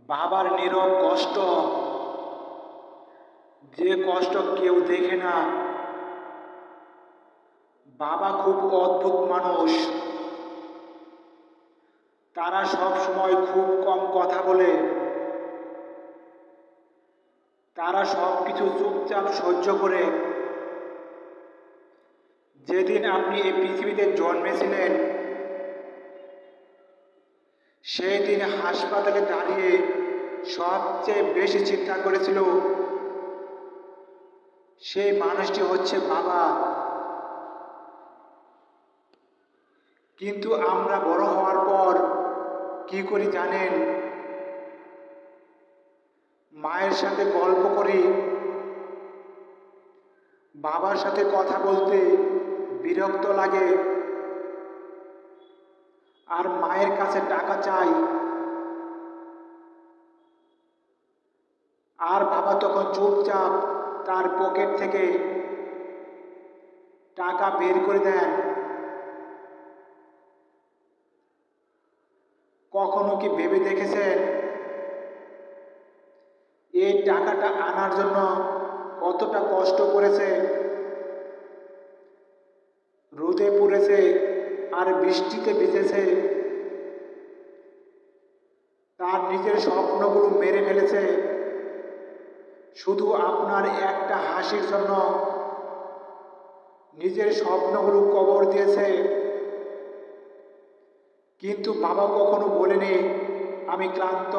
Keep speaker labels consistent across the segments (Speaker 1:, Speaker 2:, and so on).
Speaker 1: বাবার নীরব কষ্ট, যে কষ্ট কেউ দেখে না। বাবা খুব অদ্ভুত মানুষ। তারা সব সময় খুব কম কথা বলে। তারা সব কিছু চুপচাপ সহ্য করে। যেদিন আপনি এই পৃথিবীতে জন্মেছিলেন, সেই দিন হাসপাতালে দাঁড়িয়ে সবচেয়ে বেশি চিন্তা করেছিল সেই মানুষটি হচ্ছে বাবা। কিন্তু আমরা বড় হওয়ার পর কি করি জানেন? মায়ের সাথে গল্প করি, বাবার সাথে কথা বলতে বিরক্ত লাগে, আর মায়ের কাছে টাকা চাই। আর বাবা তখন চুপচাপ তার পকেট থেকে টাকা বের করে দেন। কখনো কি ভেবে দেখেছেন এই টাকাটা আনার জন্য কতটা কষ্ট করেছে? রোদে পুড়েছে আর বৃষ্টিতে ভিজেছে। তার নিজের স্বপ্নগুলো মেরে ফেলেছে শুধু আপনার একটা হাসির জন্য। নিজের স্বপ্নগুলো কবর দিয়েছে। কিন্তু বাবা কখনো বলেনি আমি ক্লান্ত,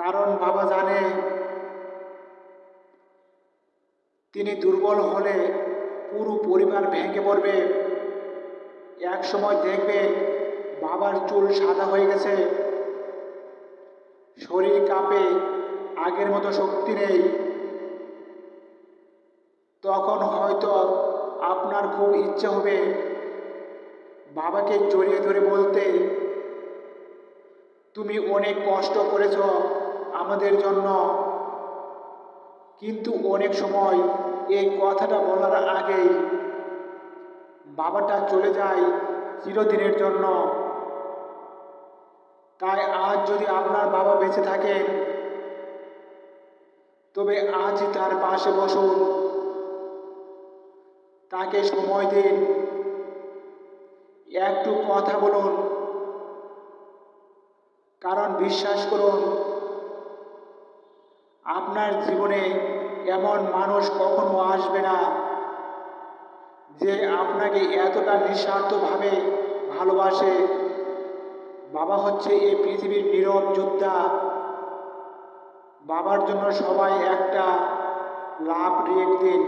Speaker 1: কারণ বাবা জানে তিনি দুর্বল হলে পুরো পরিবার ভেঙে পড়বে। এক সময় দেখবেন বাবার চুল সাদা হয়ে গেছে, শরীর কাঁপে, আগের মতো শক্তি নেই। তখন হয়তো আপনার খুব ইচ্ছে হবে বাবাকে জড়িয়ে ধরে বলতে, তুমি অনেক কষ্ট করেছ আমাদের জন্য। কিন্তু অনেক সময় এই কথাটা বলার আগেই বাবাটা চলে যায় চিরদিনের জন্য। তাই আজ যদি আপনার বাবা বেঁচে থাকেন, তবে আজই তার পাশে বসুন, তাকে সময় দিন, একটু কথা বলুন। কারণ বিশ্বাস করুন, আপনার জীবনে এমন মানুষ কখনো আসবে না যে আপনাকে এতটা নিঃস্বার্থভাবে ভালোবাসে। বাবা হচ্ছে এই পৃথিবীর নীরব যোদ্ধা। বাবার জন্য সবাই একটা লাভ রিয়েক্ট দিন।